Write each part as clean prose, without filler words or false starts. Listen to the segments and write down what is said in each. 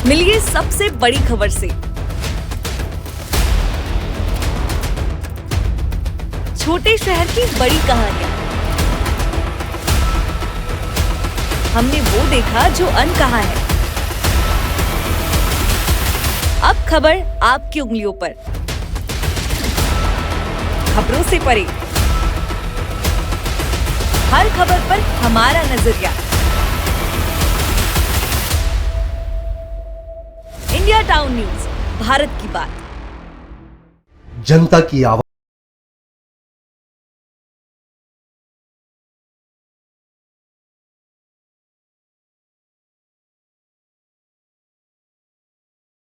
मिलिए सबसे बड़ी खबर से। छोटे शहर की बड़ी कहानियां। हमने वो देखा जो अनकहा है। अब खबर आपकी उंगलियों पर। खबरों से परे, हर खबर पर हमारा नजरिया। इंडिया टाउन न्यूज, भारत की बात। जनता की आवाज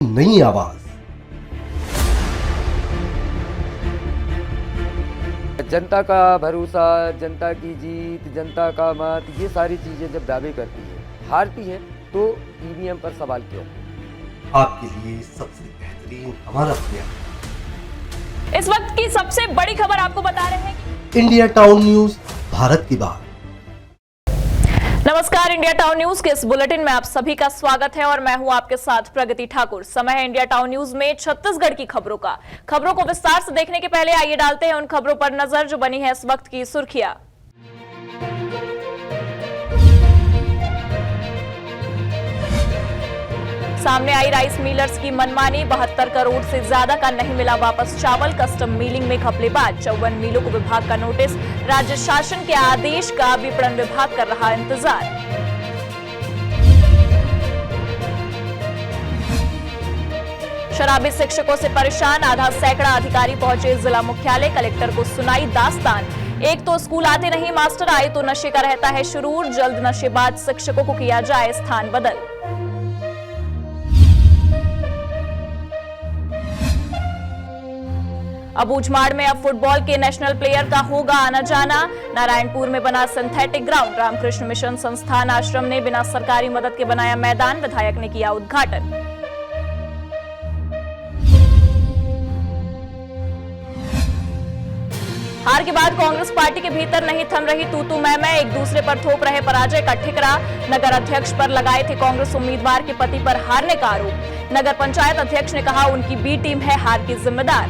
नई आवाज। जनता का भरोसा, जनता की जीत, जनता का मत, ये सारी चीजें जब दावे करती है, हारती है, तो ईवीएम पर सवाल क्यों? आपके लिए सबसे बेहतरीन हमारा प्रयास। इस वक्त की सबसे बड़ी खबर आपको बता रहे हैं। इंडिया टाउन न्यूज, भारत की बात। नमस्कार, इंडिया टाउन न्यूज के इस बुलेटिन में आप सभी का स्वागत है और मैं हूं आपके साथ प्रगति ठाकुर। समय है इंडिया टाउन न्यूज में छत्तीसगढ़ की खबरों का। खबरों को विस्तार से देखने के पहले आइए डालते हैं उन खबरों पर नजर जो बनी है इस वक्त की सुर्खियां। सामने आई राइस मिलर्स की मनमानी, 72 करोड़ से ज्यादा का नहीं मिला वापस चावल। कस्टम मिलिंग में घपलेबाज, 54 मिलों को विभाग का नोटिस। राज्य शासन के आदेश का विपणन विभाग कर रहा इंतजार। शराबी शिक्षकों से परेशान, आधा सैकड़ा अधिकारी पहुंचे जिला मुख्यालय। कलेक्टर को सुनाई दास्तान, एक तो स्कूल आते नहीं मास्टर, आए तो नशे का रहता है शुरूर। जल्द नशेबाज शिक्षकों को किया जाए स्थान बदल। अबूझमाड़ में अब फुटबॉल के नेशनल प्लेयर का होगा आना जाना। नारायणपुर में बना सिंथेटिक ग्राउंड, रामकृष्ण मिशन संस्थान आश्रम ने बिना सरकारी मदद के बनाया मैदान। विधायक ने किया उद्घाटन। हार के बाद कांग्रेस पार्टी के भीतर नहीं थम रही तू मैं, एक दूसरे पर थोप रहे पराजय का ठिकरा। नगर अध्यक्ष पर लगाए थे कांग्रेस उम्मीदवार के पति पर हारने का आरोप। नगर पंचायत अध्यक्ष ने कहा उनकी बी टीम है हार की जिम्मेदार।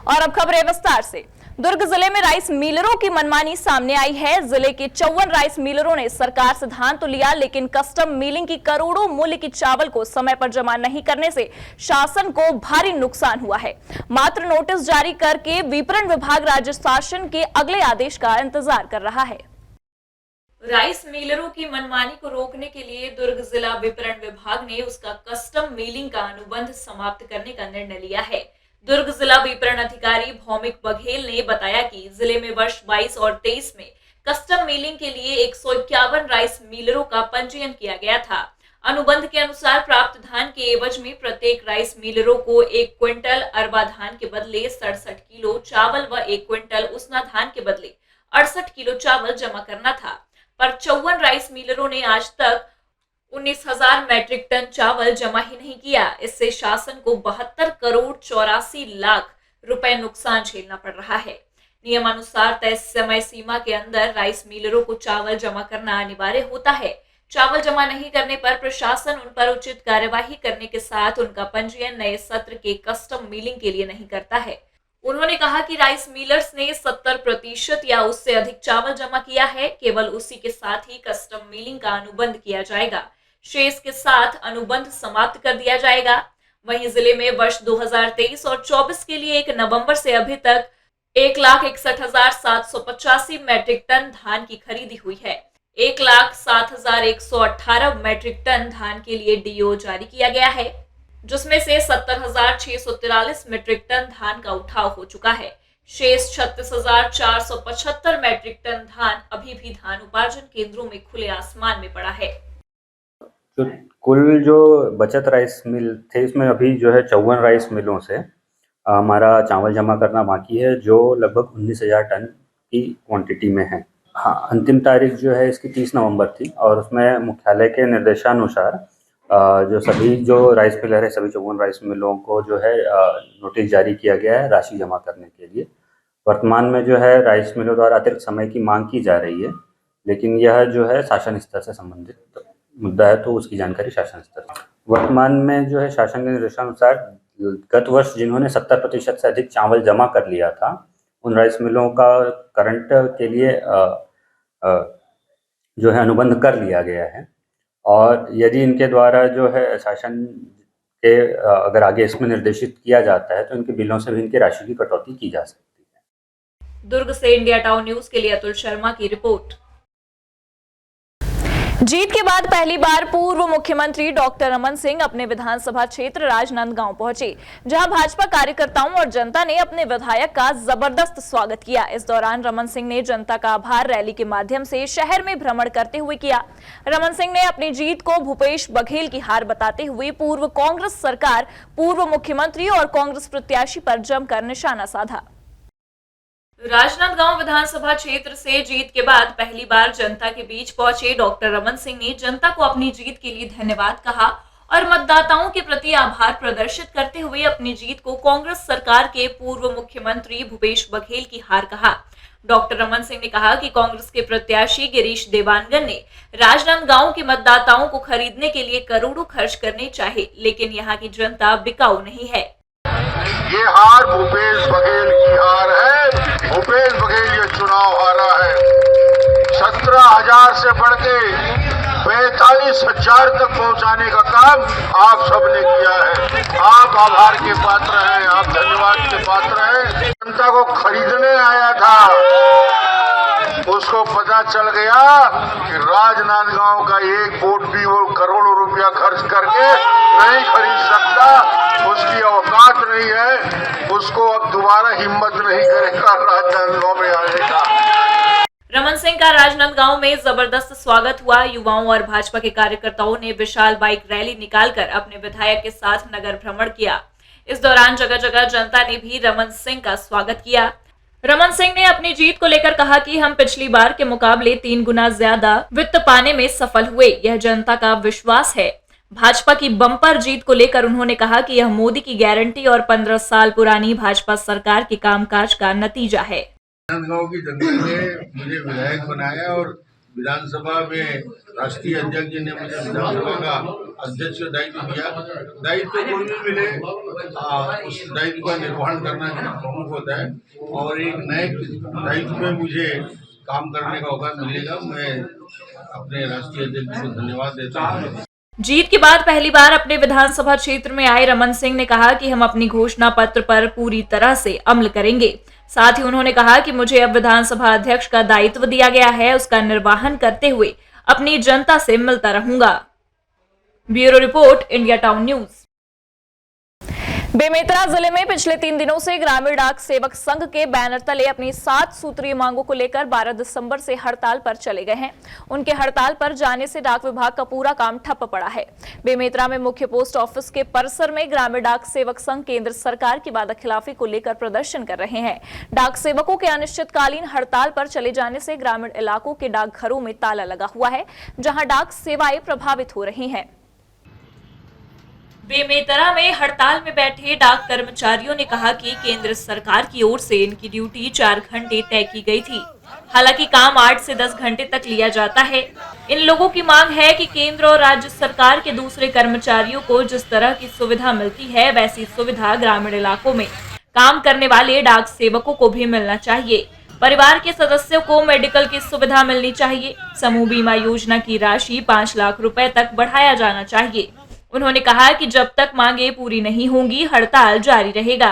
और अब खबरें विस्तार से। दुर्ग जिले में राइस मिलरों की मनमानी सामने आई है। जिले के 54 राइस मिलरों ने सरकार से धान तो लिया, लेकिन कस्टम मिलिंग की करोड़ों मूल्य की चावल को समय पर जमा नहीं करने से शासन को भारी नुकसान हुआ है। मात्र नोटिस जारी करके विपणन विभाग राज्य शासन के अगले आदेश का इंतजार कर रहा है। राइस मिलरों की मनमानी को रोकने के लिए दुर्ग जिला विपणन विभाग ने उसका कस्टम मिलिंग का अनुबंध समाप्त करने का निर्णय लिया है। दुर्ग जिला विपणन अधिकारी भौमिक बघेल ने बताया कि जिले में वर्ष 22 और 23 में कस्टम मिलिंग के लिए 151 राइस मिलरों का पंजीयन किया गया था। अनुबंध के अनुसार प्राप्त धान के एवज में प्रत्येक राइस मिलरों को 1 क्विंटल अरबा धान के बदले 67 किलो चावल व 1 क्विंटल उसना धान के बदले 68 किलो चावल जमा करना था। पर 54 राइस मिलरों ने आज तक 19,000 मैट्रिक टन चावल जमा ही नहीं किया। इससे शासन को 72 करोड़ 84 लाख रुपए नुकसान झेलना पड़ रहा है। नियमानुसार तय समय सीमा के अंदर राइस मिलरों को चावल जमा करना अनिवार्य होता है। चावल जमा नहीं करने पर प्रशासन उन पर उचित कार्यवाही करने के साथ उनका पंजीयन नए सत्र के कस्टम मिलिंग के लिए नहीं करता है। उन्होंने कहा कि राइस मिलर्स ने 70% या उससे अधिक चावल जमा किया है, केवल उसी के साथ ही कस्टम मिलिंग का अनुबंध किया जाएगा। शेष के साथ अनुबंध समाप्त कर दिया जाएगा। वहीं जिले में वर्ष 2023 और 24 के लिए 1 नवंबर से अभी तक 1,61,785 मैट्रिक टन धान की खरीदी हुई है। 1,07,118 मैट्रिक टन धान के लिए डीओ जारी किया गया है, जिसमें से 70,643 मैट्रिक टन धान का उठाव हो चुका है। शेष 36,475 मैट्रिक टन धान अभी भी धान उपार्जन केंद्रों में खुले आसमान में पड़ा है। तो कुल जो बचत राइस मिल थे, इसमें अभी जो है 54 राइस मिलों से हमारा चावल जमा करना बाकी है, जो लगभग 19,000 टन की क्वांटिटी में है। हाँ, अंतिम तारीख जो है इसकी 30 नवंबर थी और उसमें मुख्यालय के निर्देशानुसार जो सभी जो राइस मिलर है, सभी 54 राइस मिलों को जो है नोटिस जारी किया गया है राशि जमा करने के लिए। वर्तमान में जो है राइस मिलों द्वारा अतिरिक्त समय की मांग की जा रही है, लेकिन यह जो है शासन स्तर से संबंधित मुद्दा है, तो उसकी जानकारी शासन स्तर से। वर्तमान में जो है शासन के निर्देशानुसार गत वर्ष जिन्होंने 70% से अधिक चावल जमा कर लिया था, उन राइस मिलों का करंट के लिए जो है अनुबंध कर लिया गया है, और यदि इनके द्वारा जो है शासन के अगर आगे इसमें निर्देशित किया जाता है तो इनके बिलों से भी इनकी राशि की कटौती की जा सकती है। दुर्ग से इंडिया टाउन न्यूज के लिए अतुल शर्मा की रिपोर्ट। जीत के बाद पहली बार पूर्व मुख्यमंत्री डॉक्टर रमन सिंह अपने विधानसभा क्षेत्र राजनांदगांव पहुंचे, जहां भाजपा कार्यकर्ताओं और जनता ने अपने विधायक का जबरदस्त स्वागत किया। इस दौरान रमन सिंह ने जनता का आभार रैली के माध्यम से शहर में भ्रमण करते हुए किया। रमन सिंह ने अपनी जीत को भूपेश बघेल की हार बताते हुए पूर्व कांग्रेस सरकार, पूर्व मुख्यमंत्री और कांग्रेस प्रत्याशी पर जमकर निशाना साधा। राजनांदगांव विधानसभा क्षेत्र से जीत के बाद पहली बार जनता के बीच पहुंचे डॉक्टर रमन सिंह ने जनता को अपनी जीत के लिए धन्यवाद कहा और मतदाताओं के प्रति आभार प्रदर्शित करते हुए अपनी जीत को कांग्रेस सरकार के पूर्व मुख्यमंत्री भूपेश बघेल की हार कहा। डॉक्टर रमन सिंह ने कहा कि कांग्रेस के प्रत्याशी गिरीश देवांगन ने राजनांदगांव के मतदाताओं को खरीदने के लिए करोड़ों खर्च करने चाहे, लेकिन यहाँ की जनता बिकाऊ नहीं है। ये हार भूपेश बघेल की हार है। भूपेश बघेल ये चुनाव हारा है। 17,000 से बढ़ के 45,000 तक पहुंचाने का काम आप सबने किया है। आप आभार के पात्र हैं, आप धन्यवाद के पात्र हैं। जनता को खरीदने आया था, उसको पता चल गया कि राजनांदगांव का एक वोट भी वो करोड़ों रुपया खर्च करके नहीं खरीद सकता, उसकी औकात नहीं है, उसको अब दोबारा हिम्मत नहीं करेगा राजनांदगांव में आने का। रमन सिंह का राजनांदगांव में जबरदस्त स्वागत हुआ। युवाओं और भाजपा के कार्यकर्ताओं ने विशाल बाइक रैली निकालकर अपने विधायक के साथ नगर भ्रमण किया। इस दौरान जगह जगह जनता ने भी रमन सिंह का स्वागत किया। रमन सिंह ने अपनी जीत को लेकर कहा कि हम पिछली बार के मुकाबले 3 गुना ज्यादा वित्त पाने में सफल हुए, यह जनता का विश्वास है। भाजपा की बम्पर जीत को लेकर उन्होंने कहा कि यह मोदी की गारंटी और 15 साल पुरानी भाजपा सरकार के कामकाज का नतीजा है। राजनांदगांव की जनता ने मुझे विधायक बनाया और विधानसभा में राष्ट्रीय अध्यक्ष जी ने मुझे विधानसभा का अध्यक्ष का दायित्व दिया। दायित्व कोई भी मिले उस दायित्व का निर्वहन करना प्रमुख होता है, और एक नए दायित्व में मुझे काम करने का अवसर मिलेगा। मैं अपने राष्ट्रीय अध्यक्ष को धन्यवाद देता हूँ। जीत के बाद पहली बार अपने विधानसभा क्षेत्र में आए रमन सिंह ने कहा कि हम अपनी घोषणा पत्र पर पूरी तरह से अमल करेंगे। साथ ही उन्होंने कहा कि मुझे अब विधानसभा अध्यक्ष का दायित्व दिया गया है, उसका निर्वहन करते हुए अपनी जनता से मिलता रहूंगा। Bureau report, India town news. Bemetara जिले में पिछले 3 दिनों से ग्रामीण डाक सेवक संघ के बैनर तले अपनी 7 सूत्रीय मांगों को लेकर 12 दिसंबर से हड़ताल पर चले गए हैं। उनके हड़ताल पर जाने से डाक विभाग का पूरा काम ठप पड़ा है। बेमेतरा में मुख्य पोस्ट ऑफिस के परिसर में ग्रामीण डाक सेवक संघ केंद्र सरकार की वादाखिलाफी को लेकर प्रदर्शन कर रहे हैं। डाक सेवकों के अनिश्चितकालीन हड़ताल पर चले जाने से ग्रामीण इलाकों के डाकघरों में ताला लगा हुआ है, जहां डाक सेवाएं प्रभावित हो रही हैं। बेमेतरा में हड़ताल में बैठे डाक कर्मचारियों ने कहा कि केंद्र सरकार की ओर से इनकी ड्यूटी 4 घंटे तय की गई थी, हालांकि काम 8 से 10 घंटे तक लिया जाता है। इन लोगों की मांग है कि केंद्र और राज्य सरकार के दूसरे कर्मचारियों को जिस तरह की सुविधा मिलती है, वैसी सुविधा ग्रामीण इलाकों में काम करने वाले डाक सेवकों को भी मिलना चाहिए। परिवार के सदस्यों को मेडिकल की सुविधा मिलनी चाहिए। समूह बीमा योजना की राशि 5 लाख रुपए तक बढ़ाया जाना चाहिए। उन्होंने कहा कि जब तक मांगे पूरी नहीं होंगी, हड़ताल जारी रहेगा।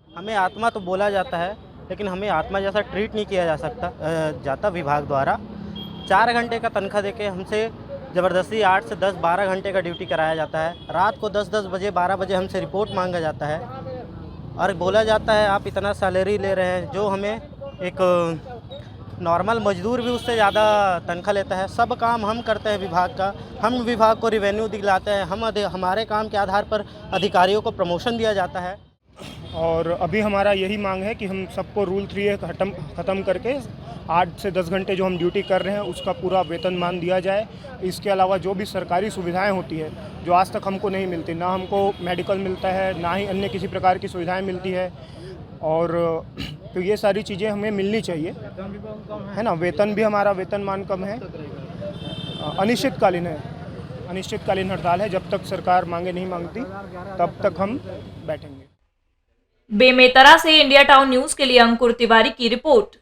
हमें आत्मा तो बोला जाता है, लेकिन हमें आत्मा जैसा ट्रीट नहीं किया जाता विभाग द्वारा। 4 घंटे का तनख्वाह देके हमसे ज़बरदस्ती 8 से 10-12 घंटे का ड्यूटी कराया जाता है। रात को 10-10 बजे 12 बजे हमसे रिपोर्ट मांगा जाता है और बोला जाता है आप इतना सैलरी ले रहे हैं, जो हमें एक नॉर्मल मजदूर भी उससे ज़्यादा तनख्वाह लेता है। सब काम हम करते हैं विभाग का, हम विभाग को रिवेन्यू दिलाते हैं, हमारे काम के आधार पर अधिकारियों को प्रमोशन दिया जाता है। और अभी हमारा यही मांग है कि हम सबको रूल 3A ख़त्म करके 8 से 10 घंटे जो हम ड्यूटी कर रहे हैं उसका पूरा वेतनमान दिया जाए। इसके अलावा जो भी सरकारी सुविधाएं होती है जो आज तक हमको नहीं मिलती, ना हमको मेडिकल मिलता है, ना ही अन्य किसी प्रकार की सुविधाएं मिलती है, और तो ये सारी चीज़ें हमें मिलनी चाहिए, है ना। वेतन भी हमारा वेतनमान कम है, अनिश्चितकालीन है, अनिश्चितकालीन हड़ताल है। जब तक सरकार मांगे नहीं मांगती तब तक हम बैठेंगे। बेमेतरा से इंडिया टाउन न्यूज के लिए अंकुर तिवारी की रिपोर्ट।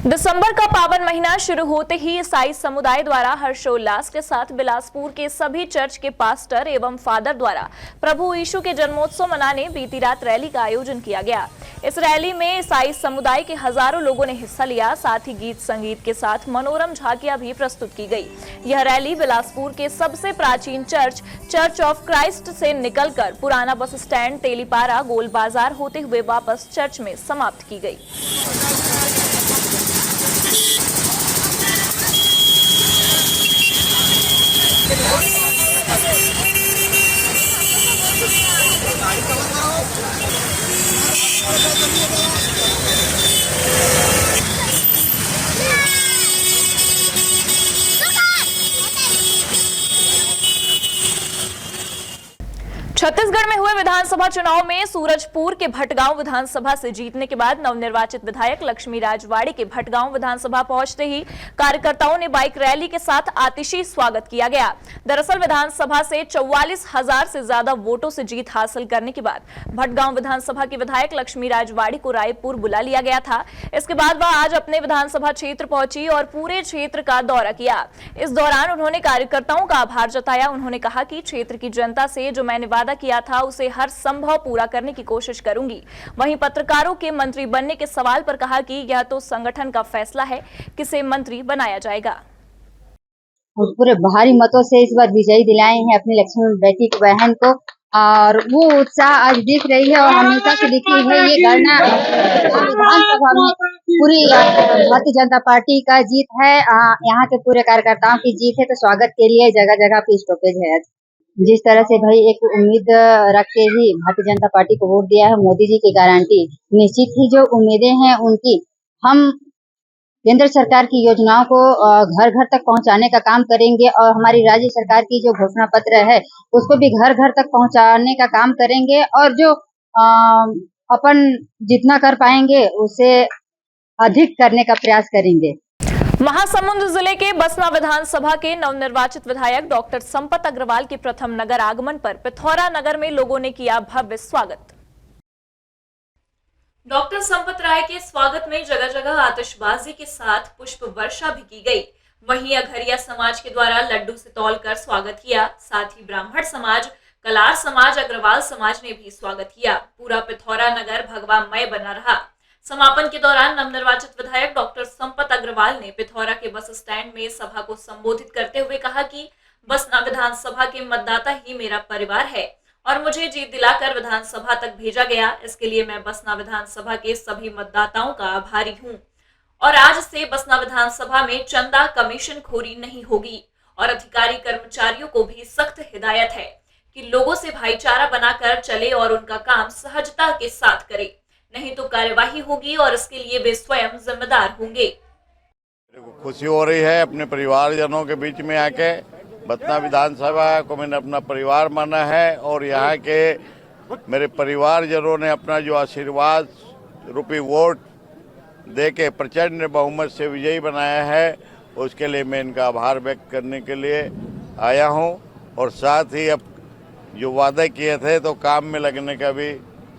दिसंबर का पावन महीना शुरू होते ही ईसाई समुदाय द्वारा हर्षोल्लास के साथ बिलासपुर के सभी चर्च के पास्टर एवं फादर द्वारा प्रभु यीशु के जन्मोत्सव मनाने बीती रात रैली का आयोजन किया गया। इस रैली में ईसाई समुदाय के हजारों लोगों ने हिस्सा लिया। साथ ही गीत संगीत के साथ मनोरम झांकियां भी प्रस्तुत की गई। यह रैली बिलासपुर के सबसे प्राचीन चर्च ऑफ क्राइस्ट से निकलकर पुराना बस स्टैंड, तेलीपारा, गोल बाजार होते हुए वापस चर्च में समाप्त की गई। छत्तीसगढ़ में हुए विधानसभा चुनाव में सूरजपुर के भटगांव विधानसभा से जीतने के बाद नवनिर्वाचित विधायक लक्ष्मी राजवाड़ी के भटगांव विधानसभा पहुंचते ही कार्यकर्ताओं ने बाइक रैली के साथ आतिशी स्वागत किया गया। दरअसल विधानसभा से 44,000 से ज्यादा वोटों से जीत हासिल करने के बाद भटगांव विधानसभा की विधायक लक्ष्मी राजवाड़ी को रायपुर बुला लिया गया था। इसके बाद वह आज अपने विधानसभा क्षेत्र पहुंची और पूरे क्षेत्र का दौरा किया। इस दौरान उन्होंने कार्यकर्ताओं का आभार जताया। उन्होंने कहा कि क्षेत्र की जनता से जो मैंने वादा किया था उसे हर संभव पूरा करने की कोशिश करूंगी। वहीं पत्रकारों के मंत्री बनने के सवाल पर कहा कि यह तो संगठन का फैसला है, किसे मंत्री बनाया जाएगा। पूरे भारी मतों से इस बार विजयी दिलाए हैं अपनी लक्ष्मी बेटी की बहन को, और वो उत्साह आज दिख रही है और हमेशा से दिखी है। ये गणना विधानसभा में पूरी भारतीय जनता पार्टी का जीत है, यहाँ के पूरे कार्यकर्ताओं की जीत है। तो स्वागत के लिए जगह जगह पे स्टॉपेज है। जिस तरह से भाई एक उम्मीद रख के ही भारतीय जनता पार्टी को वोट दिया है, मोदी जी की गारंटी, निश्चित ही जो उम्मीदें हैं उनकी, हम केंद्र सरकार की योजनाओं को घर घर तक पहुंचाने का काम करेंगे और हमारी राज्य सरकार की जो घोषणा पत्र है उसको भी घर घर तक पहुंचाने का काम करेंगे, और जो अपन जितना कर पाएंगे उसे अधिक करने का प्रयास करेंगे। महासमुंद जिले के बसना विधानसभा के नवनिर्वाचित विधायक डॉक्टर संपत अग्रवाल के प्रथम नगर आगमन पर पिथौरा नगर में लोगों ने किया भव्य स्वागत। डॉक्टर संपत राय के स्वागत में जगह जगह आतिशबाजी के साथ पुष्प वर्षा भी की गई। वहीं अघरिया समाज के द्वारा लड्डू से तौलकर स्वागत किया। साथ ही ब्राह्मण समाज, कलार समाज, अग्रवाल समाज ने भी स्वागत किया। पूरा पिथौरा नगर भगवामय बना रहा। समापन के दौरान नवनिर्वाचित विधायक डॉक्टर संपत अग्रवाल ने पिथौरा के बस स्टैंड में सभा को संबोधित करते हुए कहा कि बसना विधानसभा के मतदाता ही मेरा परिवार है और मुझे जीत दिलाकर विधानसभा तक भेजा गया। इसके लिए मैं बसना विधानसभा के सभी मतदाताओं का आभारी हूं और आज से बसना विधानसभा में चंदा कमीशन खोरी नहीं होगी और अधिकारी कर्मचारियों को भी सख्त हिदायत है कि लोगों से भाईचारा बनाकर चले और उनका काम सहजता के साथ करे, नहीं तो कार्यवाही होगी और इसके लिए वे स्वयं जिम्मेदार होंगे। खुशी हो रही है अपने परिवारजनों के बीच में आके। बसना विधानसभा को मैंने अपना परिवार माना है और यहाँ के मेरे परिवारजनों ने अपना जो आशीर्वाद रूपी वोट देके प्रचंड बहुमत से विजयी बनाया है, उसके लिए मैं इनका आभार व्यक्त करने के लिए आया हूँ। और साथ ही अब जो वादे किए थे तो काम में लगने का भी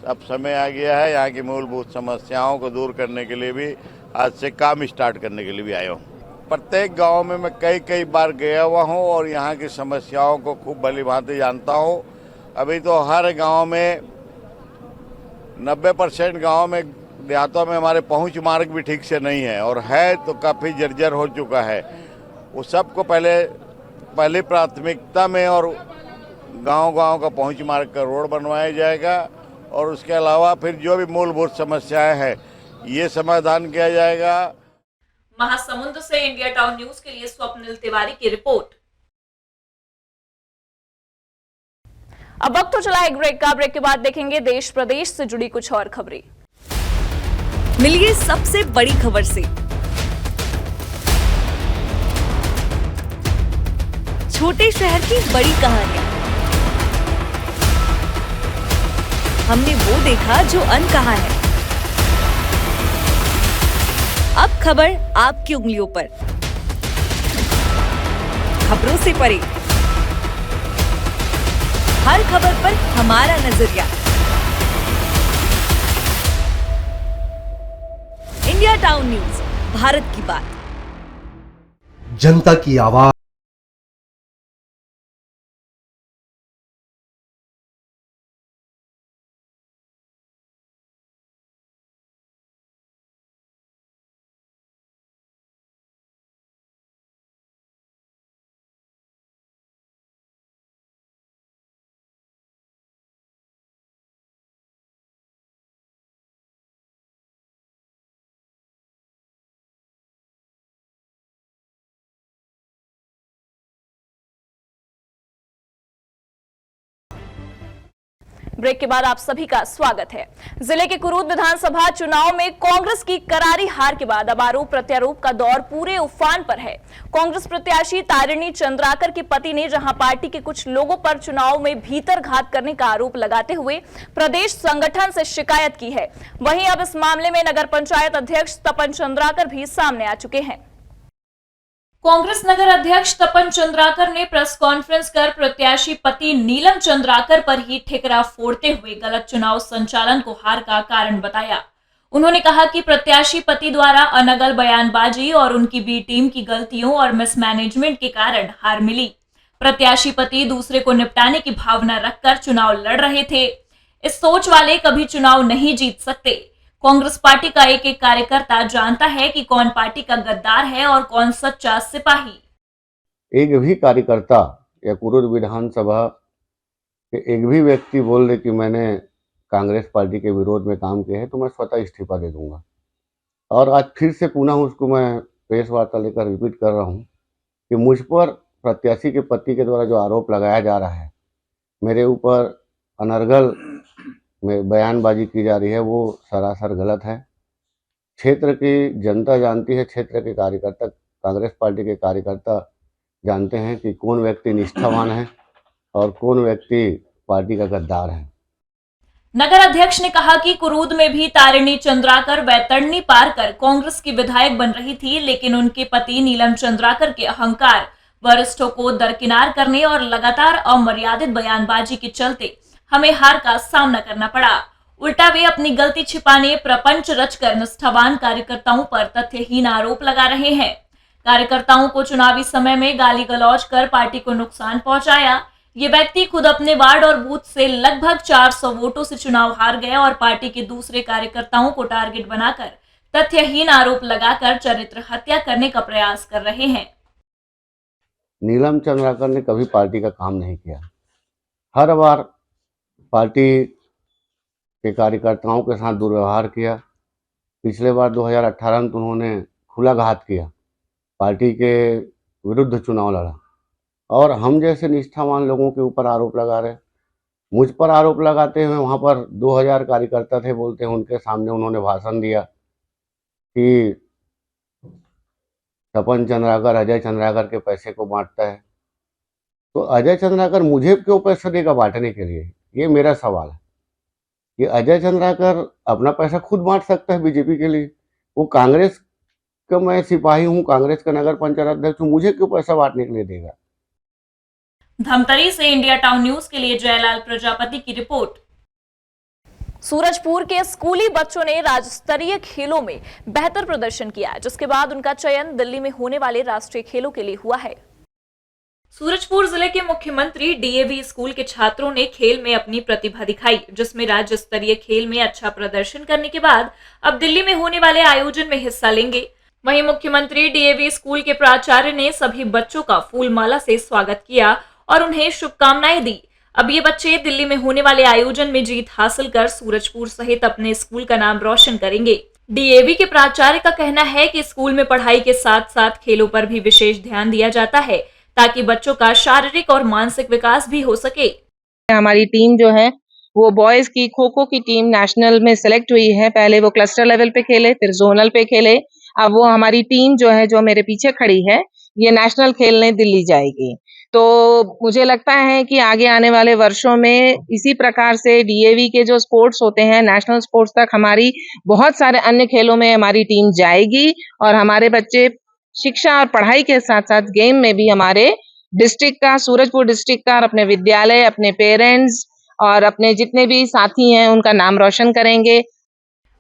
अब समय आ गया है। यहाँ की मूलभूत समस्याओं को दूर करने के लिए भी आज से काम स्टार्ट करने के लिए भी आया हूँ। प्रत्येक गांव में मैं कई बार गया हुआ हूँ और यहाँ की समस्याओं को खूब भली भांति जानता हूँ। अभी तो हर गांव में 90% गाँव में देहातों में हमारे पहुँच मार्ग भी ठीक से नहीं है और है तो काफ़ी जर्जर हो चुका है। वो सबको पहली प्राथमिकता में और गांव का पहुँच मार्ग का रोड बनवाया जाएगा और उसके अलावा फिर जो भी मूलभूत समस्याएं हैं ये समाधान किया जाएगा। महासमुंद से इंडिया टाउन न्यूज के लिए स्वप्निल तिवारी की रिपोर्ट। अब वक्त तो चला एक ब्रेक का। ब्रेक के बाद देखेंगे देश प्रदेश से जुड़ी कुछ और खबरें। मिलिए सबसे बड़ी खबर से। छोटे शहर की बड़ी कहानियां। हमने वो देखा जो अनकहा है। अब खबर आपकी उंगलियों पर, खबरों से परे, हर खबर पर हमारा नजरिया। इंडिया टाउन न्यूज, भारत की बात, जनता की आवाज। ब्रेक के बाद आप सभी का स्वागत है। जिले के कुरूद विधानसभा चुनाव में कांग्रेस की करारी हार के बाद अब आरोप प्रत्यारोप का दौर पूरे उफान पर है। कांग्रेस प्रत्याशी तारिणी चंद्राकर के पति ने जहां पार्टी के कुछ लोगों पर चुनाव में भीतर घात करने का आरोप लगाते हुए प्रदेश संगठन से शिकायत की है, वहीं अब इस मामले में नगर पंचायत अध्यक्ष तपन चंद्राकर भी सामने आ चुके हैं। कांग्रेस नगर अध्यक्ष तपन चंद्राकर ने प्रेस कॉन्फ्रेंस कर प्रत्याशी पति नीलम चंद्राकर पर ही ठिकरा फोड़ते हुए गलत चुनाव संचालन को हार का कारण बताया। उन्होंने कहा कि प्रत्याशी पति द्वारा अनगल बयानबाजी और उनकी बी टीम की गलतियों और मिसमैनेजमेंट के कारण हार मिली। प्रत्याशी पति दूसरे को निपटाने की भावना रखकर चुनाव लड़ रहे थे। इस सोच वाले कभी चुनाव नहीं जीत सकते। कांग्रेस पार्टी का एक एक कार्यकर्ता जानता है कि कौन पार्टी का गद्दार है और कौन सच्चा सिपाही। एक भी कार्यकर्ता या कुरूद विधानसभा के एक भी व्यक्ति बोल दे कि मैंने कांग्रेस पार्टी के विरोध में काम किया है तो मैं स्वतः इस्तीफा दे दूंगा। और आज फिर से पुनः उसको मैं प्रेस वार्ता लेकर रिपीट कर रहा हूं कि मुझ पर प्रत्याशी के पति के द्वारा जो आरोप लगाया जा रहा है, मेरे ऊपर अनर्गल में बयानबाजी की जा रही है, वो सरासर गलत है। क्षेत्र की जनता जानती है, क्षेत्र के कार्यकर्ता, कांग्रेस पार्टी के कार्यकर्ता जानते हैं कि कौन व्यक्ति निष्ठावान है और कौन व्यक्ति पार्टी का गद्दार है। नगर अध्यक्ष ने कहा कि कुरूद में भी तारिणी चंद्राकर वैतरणी पार कर कांग्रेस की विधायक बन रही थी, लेकिन उनके पति नीलम चंद्राकर के अहंकार, वरिष्ठों को दरकिनार करने और लगातार अमर्यादित बयानबाजी के चलते हमें हार का सामना करना पड़ा। उल्टा वे अपनी गलती छिपाने प्रपंच रचकर निष्ठावान कार्यकर्ताओं पर तथ्यहीन आरोप लगा रहे हैं। कार्यकर्ताओं को चुनावी समय में गाली गलौज कर पार्टी को नुकसान पहुंचाया। ये व्यक्ति खुद अपने वार्ड और बूथ से लगभग 400 वोटों से चुनाव हार गए और पार्टी के दूसरे कार्यकर्ताओं को टारगेट बनाकर तथ्यहीन आरोप लगाकर चरित्र हत्या करने का प्रयास कर रहे हैं। नीलम चंद्राकर ने कभी पार्टी का काम नहीं किया। हर बार पार्टी के कार्यकर्ताओं के साथ दुर्व्यवहार किया। पिछले बार 2018 में उन्होंने खुला घात किया, पार्टी के विरुद्ध चुनाव लड़ा और हम जैसे निष्ठावान लोगों के ऊपर आरोप लगा रहे। मुझ पर आरोप लगाते हुए वहाँ पर 2000 कार्यकर्ता थे, बोलते हैं उनके सामने उन्होंने भाषण दिया कि तपन चंद्राकर अजय चंद्राकर के पैसे को बांटता है। तो अजय चंद्राकर मुझे क्यों पैसा देगा बांटने के लिए, ये मेरा सवाल है। कि अजय चंद्राकर अपना पैसा खुद बांट सकता है बीजेपी के लिए। वो कांग्रेस का मैं सिपाही हूँ, कांग्रेस का नगर पंचायत अध्यक्ष हूँ, मुझे क्यों पैसा बांटने के लिए देगा। धमतरी से इंडिया टाउन न्यूज के लिए जयलाल प्रजापति की रिपोर्ट। सूरजपुर के स्कूली बच्चों ने राज्य स्तरीय खेलों में बेहतर प्रदर्शन किया, जिसके बाद उनका चयन दिल्ली में होने वाले राष्ट्रीय खेलों के लिए हुआ है। सूरजपुर जिले के मुख्यमंत्री डीएवी स्कूल के छात्रों ने खेल में अपनी प्रतिभा दिखाई, जिसमें राज्य स्तरीय खेल में अच्छा प्रदर्शन करने के बाद अब दिल्ली में होने वाले आयोजन में हिस्सा लेंगे। वहीं मुख्यमंत्री डीएवी स्कूल के प्राचार्य ने सभी बच्चों का फूलमाला से स्वागत किया और उन्हें शुभकामनाएं दी। अब ये बच्चे दिल्ली में होने वाले आयोजन में जीत हासिल कर सूरजपुर सहित अपने स्कूल का नाम रोशन करेंगे। डीएवी के प्राचार्य का कहना है कि स्कूल में पढ़ाई के साथ साथ खेलों पर भी विशेष ध्यान दिया जाता है, ताकि बच्चों का शारीरिक और मानसिक विकास भी हो सके। हमारी टीम जो है वो बॉयज की खो खो की टीम नेशनल में सिलेक्ट हुई है। पहले वो क्लस्टर लेवल पे खेले, फिर जोनल पे खेले। अब वो हमारी टीम जो है, जो मेरे पीछे खड़ी है, ये नेशनल खेलने दिल्ली जाएगी। तो मुझे लगता है कि आगे आने वाले वर्षों में इसी प्रकार से डीएवी के जो स्पोर्ट्स होते हैं, नेशनल स्पोर्ट्स तक हमारी बहुत सारे अन्य खेलों में हमारी टीम जाएगी और हमारे बच्चे शिक्षा और पढ़ाई के साथ-साथ गेम में भी हमारे डिस्ट्रिक्ट का, सूरजपुर डिस्ट्रिक्ट का और अपने विद्यालय, अपने पेरेंट्स और अपने जितने भी साथी हैं उनका नाम रोशन करेंगे।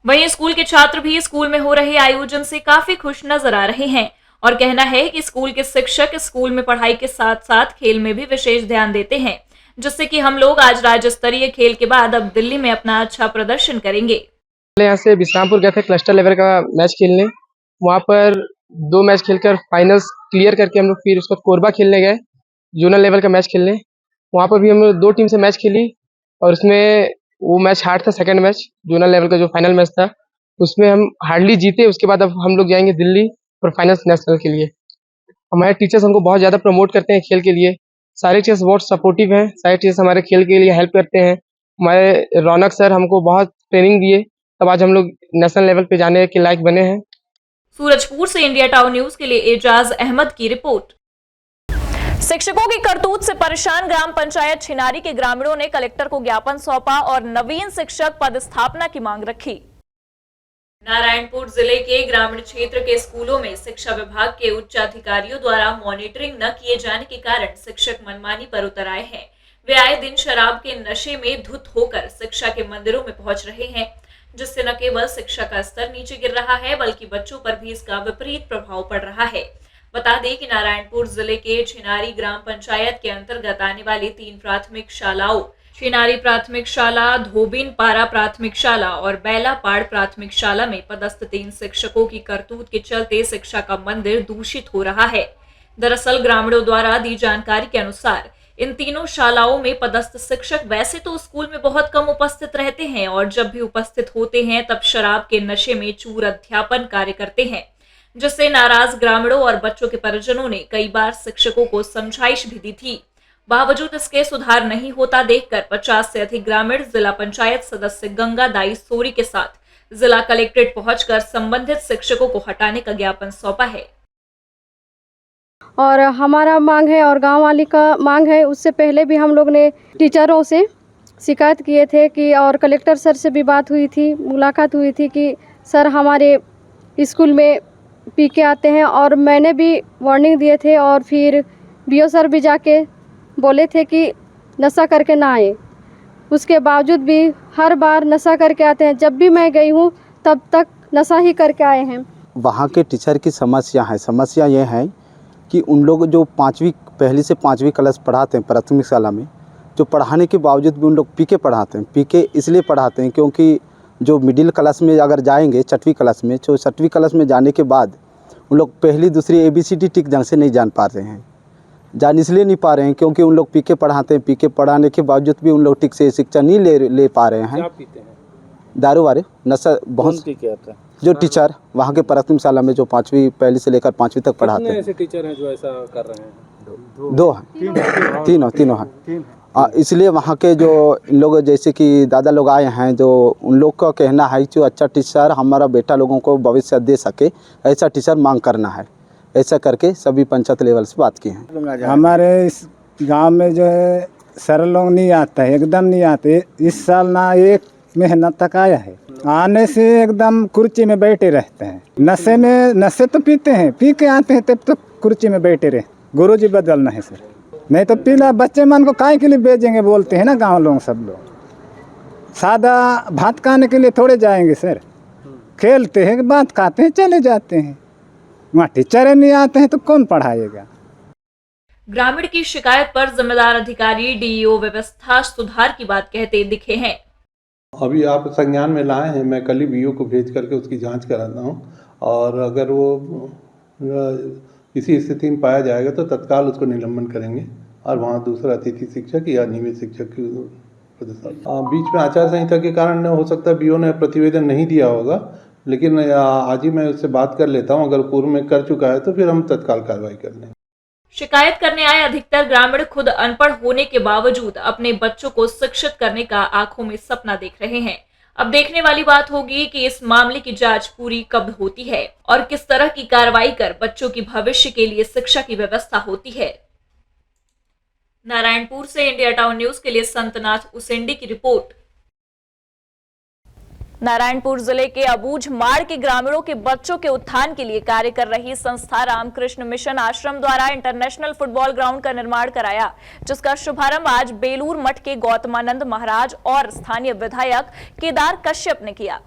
वहीं स्कूल के छात्र भी स्कूल में हो रहे आयोजन से काफी खुश नजर आ रहे हैं और कहना है कि स्कूल के शिक्षक स्कूल में पढ़ाई के साथ साथ खेल में भी विशेष ध्यान देते हैं, जिससे कि हम लोग आज राज्य स्तरीय खेल के बाद अब दिल्ली में अपना अच्छा प्रदर्शन करेंगे। यहाँ से बिश्रामपुर गए थे क्लस्टर लेवल का मैच खेलने, वहाँ पर 2 मैच खेलकर फाइनल्स क्लियर करके हम लोग फिर उसके बाद कोरबा खेलने गए जोनल लेवल का मैच खेलने। वहाँ पर भी हम लोग 2 टीम से मैच खेली और उसमें वो मैच हार्ड था। सेकंड मैच जोनल लेवल का जो फाइनल मैच था उसमें हम हार्डली जीते। उसके बाद अब हम लोग जाएंगे दिल्ली और फाइनल्स नेशनल के लिए। हमारे टीचर्स हमको बहुत ज़्यादा प्रमोट करते हैं खेल के लिए, सारे टीचर्स बहुत सपोर्टिव हैं, सारे टीचर्स हमारे खेल के लिए हेल्प करते हैं। हमारे रौनक सर हमको बहुत ट्रेनिंग दिए, तब आज हम लोग नेशनल लेवल पे जाने के लायक बने हैं। सूरजपुर से इंडिया टाउन न्यूज के लिए एजाज अहमद की रिपोर्ट। शिक्षकों की करतूत से परेशान ग्राम पंचायत छिनारी के ग्रामीणों ने कलेक्टर को ज्ञापन सौंपा और नवीन शिक्षक पदस्थापना की मांग रखी। नारायणपुर जिले के ग्रामीण क्षेत्र के स्कूलों में शिक्षा विभाग के उच्च अधिकारियों द्वारा मॉनिटरिंग न किए जाने के कारण शिक्षक मनमानी पर उतर आए हैं। वे आए दिन शराब के नशे में धुत होकर शिक्षा के मंदिरों में पहुंच रहे हैं, जिससे न केवल शिक्षा का स्तर नीचे गिर रहा है बल्कि बच्चों पर भी इसका विपरीत प्रभाव पड़ रहा है। बता दें कि नारायणपुर जिले के छिनारी ग्राम पंचायत के अंतर्गत आने वाली 3 प्राथमिक शालाओं छिनारी प्राथमिक शाला, धोबिन पारा प्राथमिक शाला और बैलापाड़ प्राथमिक शाला में पदस्थ 3 शिक्षकों की करतूत के चलते शिक्षा का मंदिर दूषित हो रहा है। दरअसल ग्रामीणों द्वारा दी जानकारी के अनुसार इन तीनों शालाओं में पदस्थ शिक्षक वैसे तो स्कूल में बहुत कम उपस्थित रहते हैं और जब भी उपस्थित होते हैं तब शराब के नशे में चूर अध्यापन कार्य करते हैं, जिससे नाराज ग्रामीणों और बच्चों के परिजनों ने कई बार शिक्षकों को समझाइश भी दी थी। बावजूद इसके सुधार नहीं होता देखकर 50 से अधिक ग्रामीण जिला पंचायत सदस्य गंगा दाई सोरी के साथ जिला कलेक्ट्रेट पहुंचकर संबंधित शिक्षकों को हटाने का ज्ञापन सौंपा है। और हमारा मांग है और गांव वाली का मांग है, उससे पहले भी हम लोग ने टीचरों से शिकायत किए थे कि और कलेक्टर सर से भी बात हुई थी, मुलाकात हुई थी कि सर हमारे स्कूल में पी के आते हैं और मैंने भी वार्निंग दिए थे और फिर बीओ सर भी जाके बोले थे कि नशा करके ना आए। उसके बावजूद भी हर बार नशा करके आते हैं। जब भी मैं गई हूँ तब तक नशा ही करके आए हैं। वहाँ के टीचर की समस्या ये है कि उन लोग जो पहली से 5वीं क्लास पढ़ाते हैं प्राथमिक शाला में, जो पढ़ाने के बावजूद भी उन लोग पी के पढ़ाते हैं। पी के इसलिए पढ़ाते हैं क्योंकि जो मिडिल क्लास में अगर जाएंगे 6वीं क्लास में, तो 6वीं क्लास में जाने के बाद उन लोग पहली दूसरी ABCD ठीक ढंग से नहीं जान पा रहे हैं। जान इसलिए नहीं पा रहे हैं क्योंकि उन लोग पी के पढ़ाते हैं। पी के पढ़ाने के बावजूद भी उन लोग ठीक से शिक्षा नहीं ले पा रहे हैं। दारू वारे नशा बहुत जो टीचर वहाँ के प्राथमिक शाला में जो पहली से लेकर 5वीं तक पढ़ाते हैं। ऐसे टीचर हैं जो ऐसा कर रहे हैं? 2 हैं, तीनों हैं। इसलिए वहाँ के जो इन लोग जैसे कि दादा लोग आए हैं, जो उन लोग का कहना है जो अच्छा टीचर हमारा बेटा लोगों को भविष्य दे सके, ऐसा टीचर मांग करना है। ऐसा करके सभी पंचायत लेवल से बात की है। हमारे इस गांव में जो है सर लोग नहीं आता है, एकदम नहीं आते। इस साल ना एक महीना तक आया है, आने से एकदम कुर्सी में बैठे रहते हैं। नशे तो पीते हैं, पी के आते हैं तब तो कुर्सी में बैठे रहे। गुरुजी बदलना है सर, नहीं तो पीला बच्चे मन को काहे के लिए भेजेंगे बोलते हैं ना गाँव लोग। सब लोग सादा भात खाने के लिए थोड़े जाएंगे सर, खेलते हैं, बात खाते हैं, चले जाते हैं। वहाँ टीचर नहीं आते हैं तो कौन पढ़ाएगा। ग्रामीण की शिकायत पर जिम्मेदार अधिकारी डीईओ व्यवस्था सुधार की बात कहते दिखे हैं। अभी आप संज्ञान में लाए हैं, मैं कल ही बीओ को भेज करके उसकी जांच कराता हूं और अगर वो किसी स्थिति में पाया जाएगा तो तत्काल उसको निलंबन करेंगे और वहाँ दूसरा अतिथि शिक्षक या नियमित शिक्षक की बीच में आचार संहिता के कारण हो सकता है बीओ ने प्रतिवेदन नहीं दिया होगा, लेकिन आज ही मैं उससे बात कर लेता हूं। अगर पूर्व में कर चुका है तो फिर हम तत्काल कार्रवाई कर लेंगे। शिकायत करने आए अधिकतर ग्रामीण खुद अनपढ़ होने के बावजूद अपने बच्चों को शिक्षित करने का आंखों में सपना देख रहे हैं। अब देखने वाली बात होगी कि इस मामले की जांच पूरी कब होती है और किस तरह की कार्रवाई कर बच्चों की भविष्य के लिए शिक्षा की व्यवस्था होती है। नारायणपुर से इंडिया टाउन न्यूज के लिए संतनाथ उसेंडी की रिपोर्ट। नारायणपुर जिले के अबूझ माड़ के ग्रामीणों के बच्चों के उत्थान के लिए कार्य कर रही संस्था रामकृष्ण मिशन आश्रम द्वारा इंटरनेशनल फुटबॉल ग्राउंड का निर्माण कराया, जिसका शुभारंभ आज बेलूर मठ के गौतमानंद महाराज और स्थानीय विधायक केदार कश्यप ने किया।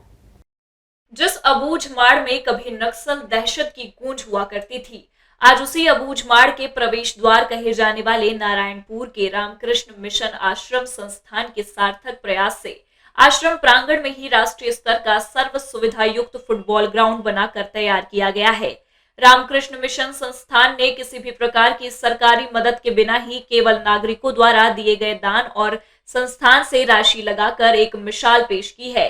जिस अबूझ माड़ में कभी नक्सल दहशत की गूंज हुआ करती थी, आज उसी अबूझ माड़ के प्रवेश द्वार कहे जाने वाले नारायणपुर के रामकृष्ण मिशन आश्रम संस्थान के सार्थक प्रयास से आश्रम प्रांगण में ही राष्ट्रीय स्तर का सर्व सुविधा युक्त फुटबॉल ग्राउंड बनाकर तैयार किया गया है। रामकृष्ण मिशन संस्थान ने किसी भी प्रकार की सरकारी मदद के बिना ही केवल नागरिकों द्वारा दिए गए दान और संस्थान से राशि लगाकर एक मिसाल पेश की है।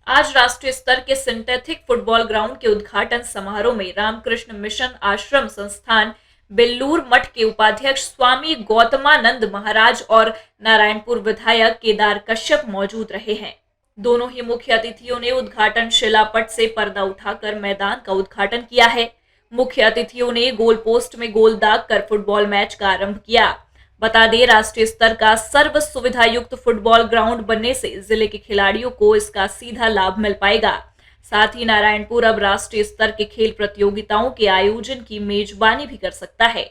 आज राष्ट्रीय स्तर के सिंथेटिक फुटबॉल ग्राउंड के उद्घाटन समारोह में रामकृष्ण मिशन आश्रम संस्थान बेल्लूर मठ के उपाध्यक्ष स्वामी गौतमानंद महाराज और नारायणपुर विधायक केदार कश्यप मौजूद रहे हैं। दोनों ही मुख्य अतिथियों ने उद्घाटन शिलापट से पर्दा उठाकर मैदान का उद्घाटन किया है। मुख्य अतिथियों ने गोल पोस्ट में गोल दाग कर फुटबॉल मैच का आरंभ किया। बता दें, राष्ट्रीय स्तर का सर्व सुविधा युक्त फुटबॉल ग्राउंड बनने से जिले के खिलाड़ियों को इसका सीधा लाभ मिल पाएगा। साथ ही नारायणपुर अब राष्ट्रीय स्तर के खेल प्रतियोगिताओं के आयोजन की मेजबानी भी कर सकता है।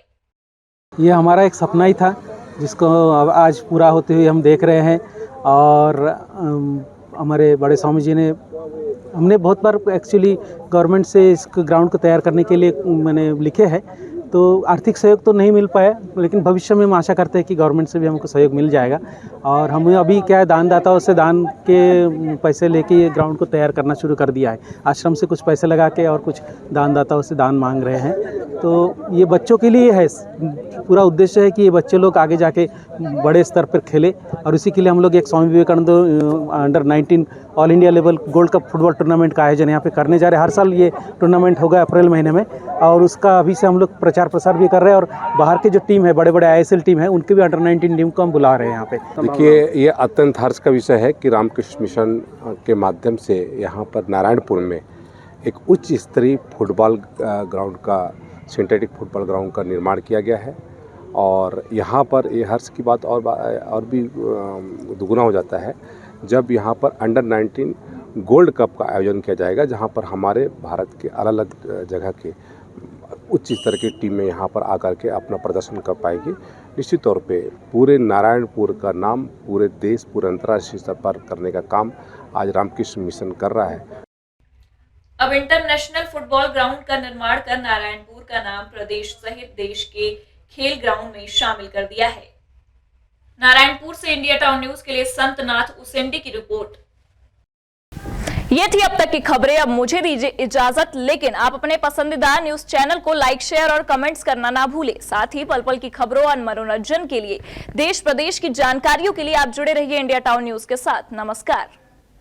ये हमारा एक सपना ही था, जिसको आज पूरा होते हुए हम देख रहे हैं। और हमारे बड़े स्वामी जी ने, हमने बहुत बार एक्चुअली गवर्नमेंट से इस ग्राउंड को तैयार करने के लिए मैंने लिखे हैं, तो आर्थिक सहयोग तो नहीं मिल पाया, लेकिन भविष्य में हम आशा करते हैं कि गवर्नमेंट से भी हमको सहयोग मिल जाएगा। और हम अभी क्या है, दानदाताओं से दान के पैसे लेके ये ग्राउंड को तैयार करना शुरू कर दिया है। आश्रम से कुछ पैसे लगा के और कुछ दानदाताओं से दान मांग रहे हैं। तो ये बच्चों के लिए है, पूरा उद्देश्य है कि ये बच्चे लोग आगे जाके बड़े स्तर पर खेले। और इसी के लिए हम लोग एक Swami Vivekananda under 19 all India level gold cup football tournament का आयोजन यहाँ पे करने जा रहे हैं। हर साल ये टूर्नामेंट होगा अप्रैल महीने में, और उसका अभी से हम लोग प्रचार प्रसार भी कर रहे हैं। और बाहर के जो टीम है, बड़े बड़े ISL टीम है, उनके भी अंडर 19 टीम को हम बुला रहे हैं यहाँ पे। देखिए, ये अत्यंत हर्ष का विषय है कि रामकृष्ण मिशन के माध्यम से यहाँ पर नारायणपुर में एक उच्च स्तरीय फुटबॉल ग्राउंड का, सिंथेटिक फुटबॉल ग्राउंड का निर्माण किया गया है। और यहाँ पर ये हर्ष की बात और भी दुगुना हो जाता है जब यहाँ पर अंडर 19 गोल्ड कप का आयोजन किया जाएगा, जहाँ पर हमारे भारत के अलग अलग जगह के उच्च स्तर की टीमें यहाँ पर आकर के अपना प्रदर्शन कर पाएगी। निश्चित तौर पे पूरे नारायणपुर का नाम पूरे देश, पूरे अंतर्राष्ट्रीय स्तर पर करने का काम आज रामकृष्ण मिशन कर रहा है। अब इंटरनेशनल फुटबॉल ग्राउंड का निर्माण कर नारायणपुर का नाम प्रदेश सहित देश के खेल ग्राउंड में शामिल कर दिया है। नारायणपुर से इंडिया टाउन न्यूज के लिए संतनाथ उसेंडी की रिपोर्ट। ये थी अब तक की खबरें। अब मुझे दीजिए इजाजत, लेकिन आप अपने पसंदीदा न्यूज चैनल को लाइक, शेयर और कमेंट्स करना ना भूलें। साथ ही पल पल की खबरों और मनोरंजन के लिए, देश प्रदेश की जानकारियों के लिए आप जुड़े रहिए इंडिया टाउन न्यूज के साथ। नमस्कार।